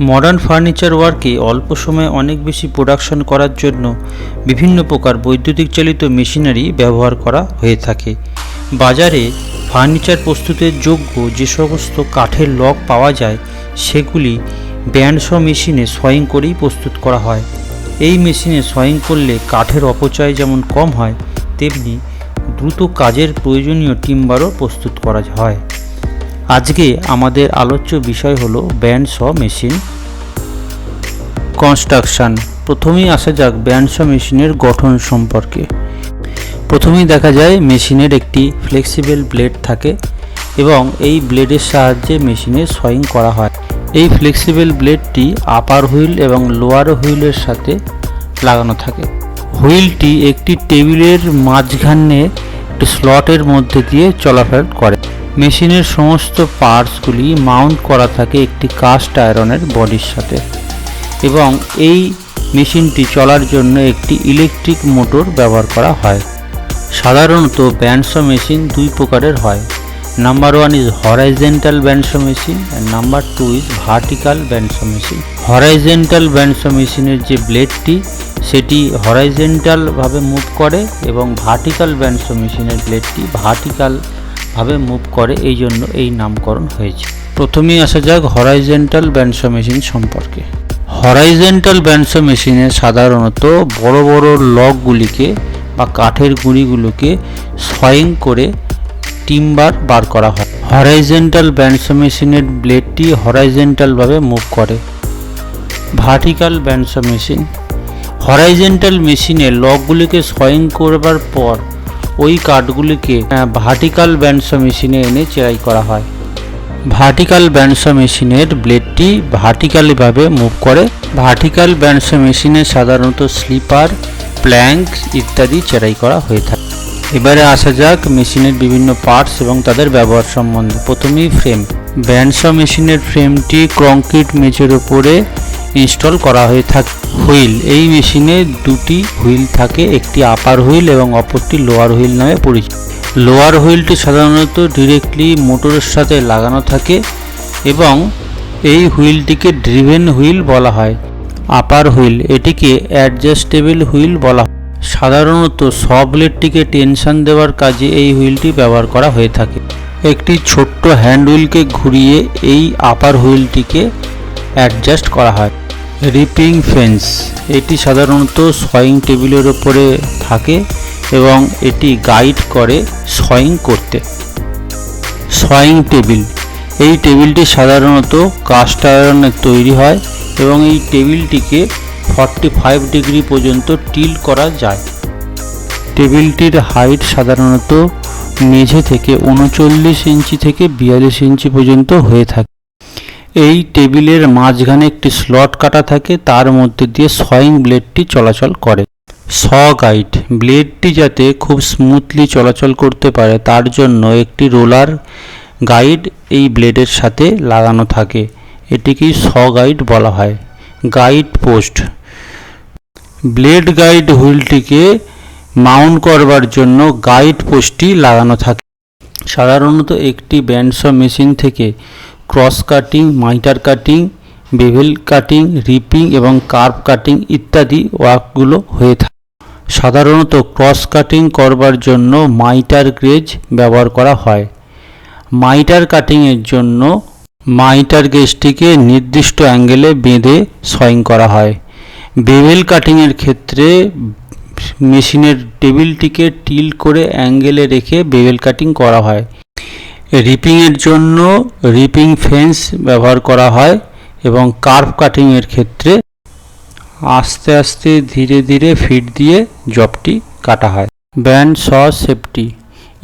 Modern furniture ওয়ার্কে অল্প সময়ে অনেক বেশি প্রোডাকশন করার জন্য বিভিন্ন প্রকার বৈদ্যুতিক চালিত মেশিনারি ব্যবহার করা হয়ে থাকে। বাজারে ফার্নিচার প্রস্তুতের যোগ্য যে সমস্ত কাঠের লক পাওয়া যায় সেগুলি ব্যান্ডস মেশিনে সয়িং করেই প্রস্তুত করা হয়। এই মেশিনে সয়িং করলে কাঠের অপচয় যেমন কম হয়, তেমনি দ্রুত কাজের প্রয়োজনীয় টিম্বারও প্রস্তুত করা হয়। আজকে আমাদের আলোচ্য বিষয় হলো ব্যান্ডস মেশিন কনস্ট্রাকশন। প্রথমেই আসা যাক ব্যান্ডস মেশিনের গঠন সম্পর্কে। প্রথমেই দেখা যায় মেশিনের একটি ফ্লেক্সিবল ব্লেড থাকে এবং এই ব্লেডের সাহায্যে মেশিনে সয়িং করা হয়। এই ফ্লেক্সিবল ব্লেডটি আপার হুইল এবং লোয়ার হুইলের সাথে লাগানো থাকে। হুইলটি একটি টেবিলের মাঝখানে একটি স্লটের মধ্যে দিয়ে চলাফেরা করে। মেশিনের সমস্ত পার্টসগুলি মাউন্ট করা থাকে একটি কাস্ট আয়রনের বডির সাথে এবং এই মেশিনটি চলার জন্য একটি ইলেকট্রিক মোটর ব্যবহার করা হয়। সাধারণত ব্যান্ডস মেশিন দুই প্রকারের হয়। Number 1 is horizontal bands machine and number 2 is vertical bands machine. Horizontal bands মেশিনের যে ব্লেডটি সেটি হরাইজেন্টালভাবে মুভ করে এবং ভার্টিক্যাল ব্যান্ডস মেশিনের ব্লেডটি ভার্টিক্যালভাবে মুভ করে, এই জন্য এই নামকরণ হয়েছে। প্রথমেই আসা যাক হরাইজেন্টাল ব্যান্ডস মেশিন সম্পর্কে। হরাইজেন্টাল ব্যান্ডস মেশিনে সাধারণত বড় বড় লগগুলিকে বা কাঠের গুঁড়িগুলোকে সয়িং করে টিম্বার বার করা হয়। হরাইজেন্টাল ব্যান্ডস মেশিনের ব্লেডটি হরাইজেন্টালভাবে মুভ করে। Vertical bands machine. হরাইজেন্টাল মেশিনে লগগুলিকে সয়িং করবার পর ওই কাঠগুলিকে ভার্টিক্যাল ব্যান্ডস মেশিনে এনে চেরাই করা হয়। ভার্টিক্যাল ব্যান্ডস মেশিনের ব্লেডটি ভার্টিক্যালিভাবে মুভ করে। ভার্টিক্যাল ব্যান্ডস মেশিনে সাধারণত স্লিপার, প্ল্যাঙ্ক ইত্যাদি চেরাই করা হয়ে থাকে। এবারে আসা যাক মেশিনের বিভিন্ন পার্টস এবং তাদের ব্যবহার সম্বন্ধে। প্রথমেই ফ্রেম। ব্যান্ডস মেশিনের ফ্রেমটি কংক্রিট মেঝের উপরে ইনস্টল করা হয়ে থাকে। হুইল। এই মেশিনে দুটি হুইল থাকে, একটি আপার হুইল এবং অপরটি লোয়ার হুইল নামে পরিচিত। লোয়ার হুইলটি সাধারণত ডিরেক্টলি মোটরের সাথে লাগানো থাকে এবং এই হুইলটিকে ড্রিভেন হুইল বলা হয়। আপার হুইল, এটিকে অ্যাডজাস্টেবল হুইল বলা হয়। সাধারণত স ব্লেডটিকে টেনশন দেওয়ার কাজে এই হুইলটি ব্যবহার করা হয়ে থাকে। একটি ছোট্ট হ্যান্ড হুইলকে ঘুরিয়ে এই আপার হুইলটিকে অ্যাডজাস্ট করা হয়। Reaping fence. এটি সাধারণত সয়িং টেবিলের ওপরে থাকে এবং এটি গাইড করে সয়িং করতে। সয়িং টেবিল। এই টেবিলটি সাধারণত কাস্ট আয়রনের তৈরি হয় এবং এই টেবিলটিকে 45 ডিগ্রি পর্যন্ত টিল্ট করা যায়। টেবিলটির হাইট সাধারণত মেঝে থেকে 39 ইঞ্চি থেকে 42 ইঞ্চি পর্যন্ত হয়ে থাকে। এই টেবিলের মাঝখানে একটি স্লট কাটা থাকে, তার মধ্যে দিয়ে সয়িং ব্লেডটি চলাচল করে। স গাইড। ব্লেডটি যাতে খুব স্মুথলি চলাচল করতে পারে তার জন্য একটি রোলার গাইড এই ব্লেডের সাথে লাগানো থাকে, এটিকেই স গাইড বলা হয়। Guide post. ব্লেড গাইড হুইলটিকে মাউন্ট করবার জন্য গাইড পোস্টটি লাগানো থাকে। সাধারণত একটি ব্যান্ডস মেশিন থেকে cross cutting, mitre cutting, bevel cutting, ripping এবং কার্ভ কাটিং ইত্যাদি ওয়ার্কগুলো হয়ে থাকে। সাধারণত ক্রস কাটিং করবার জন্য মাইটার গেজ ব্যবহার করা হয়। মাইটার কাটিংয়ের জন্য মাইটার গেজটিকে নির্দিষ্ট অ্যাঙ্গেলে বেঁধে সয়িং করা হয়। বেভেল কাটিংয়ের ক্ষেত্রে মেশিনের টেবিলটিকে টিল্ট করে অ্যাঙ্গেলে রেখে বেভেল কাটিং করা হয়। রিপিংয়ের জন্য রিপিং ফেন্স ব্যবহার করা হয় এবং কার্ভ কাটিংয়ের ক্ষেত্রে আস্তে আস্তে ধীরে ধীরে ফিট দিয়ে জবটি কাটা হয়। ব্যান্ড স সেফটি।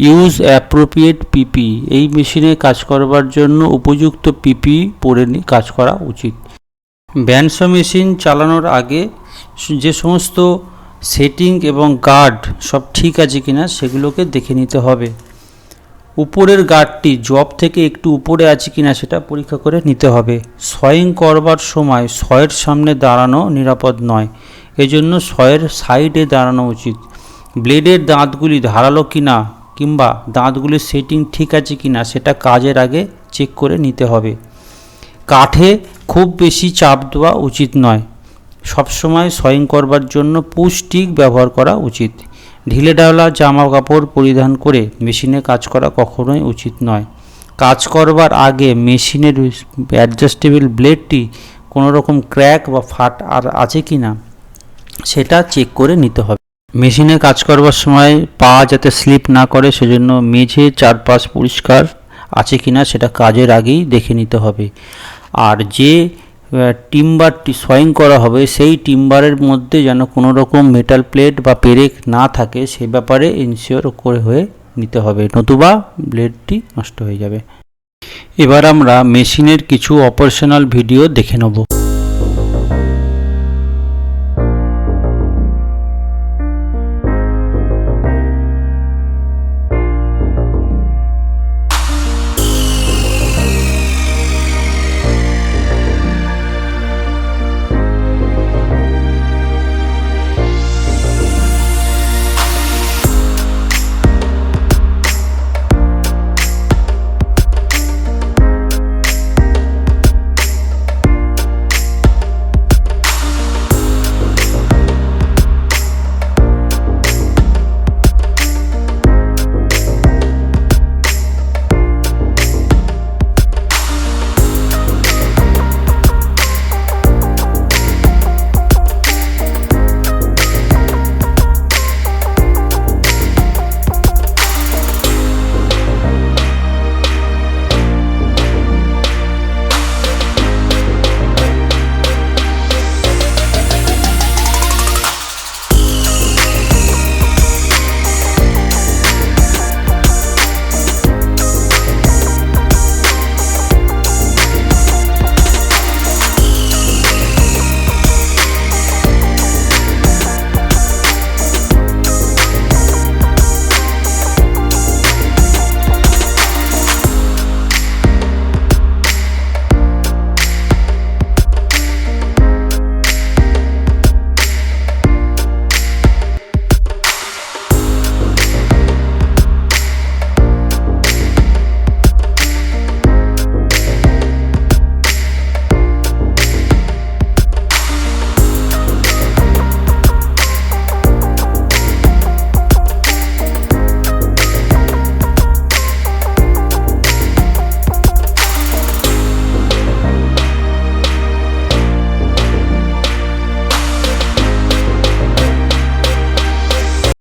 ইউজ অ্যাপ্রোপ্রিয়েট পিপি। এই মেশিনে কাজ করবার জন্য উপযুক্ত পিপি পরে কাজ করা উচিত। ব্যান্ডস মেশিন চালানোর আগে যে সমস্ত সেটিং এবং গার্ড সব ঠিক আছে কিনা সেগুলোকে দেখে নিতে হবে। উপরের গার্ডটি জব থেকে একটু উপরে আছে কিনা সেটা পরীক্ষা করে নিতে হবে। সয়িং করবার সময় সয়ের সামনে দাঁড়ানো নিরাপদ নয়, এজন্য সয়ের সাইডে দাঁড়ানো উচিত। ব্লেডের দাঁতগুলি ধারালো কিনা কিংবা দাঁতগুলির সেটিং ঠিক আছে কিনা সেটা কাজের আগে চেক করে নিতে হবে। কাঠে খুব বেশি চাপ দেওয়া উচিত নয়। সবসময় সয়িং করবার জন্য পুশ স্টিক ব্যবহার করা উচিত। ঢিলেঢালা জামা কাপড় পরিধান করে মেশিনে কাজ করা কখনোই উচিত নয়। কাজ করবার আগে মেশিনের অ্যাডজাস্টেবল ব্লেডটি কোনো রকম ক্র্যাক বা ফাট আর আছে কি না সেটা চেক করে নিতে হবে। মেশিনে কাজ করবার সময় পা যাতে স্লিপ না করে সেজন্য মেঝে চারপাশ পরিষ্কার আছে কি না সেটা কাজের আগেই দেখে নিতে হবে। আর যে টিম্বারটি সয়িং করা হবে সেই টিম্বারের মধ্যে যেন কোনো রকম মেটাল প্লেট বা পেরেক না থাকে সে ব্যাপারে ইনশিওর করে হয়ে নিতে হবে, নতুবা ব্লেডটি নষ্ট হয়ে যাবে। এবার আমরা মেশিনের কিছু অপারেশনাল ভিডিও দেখে নেব।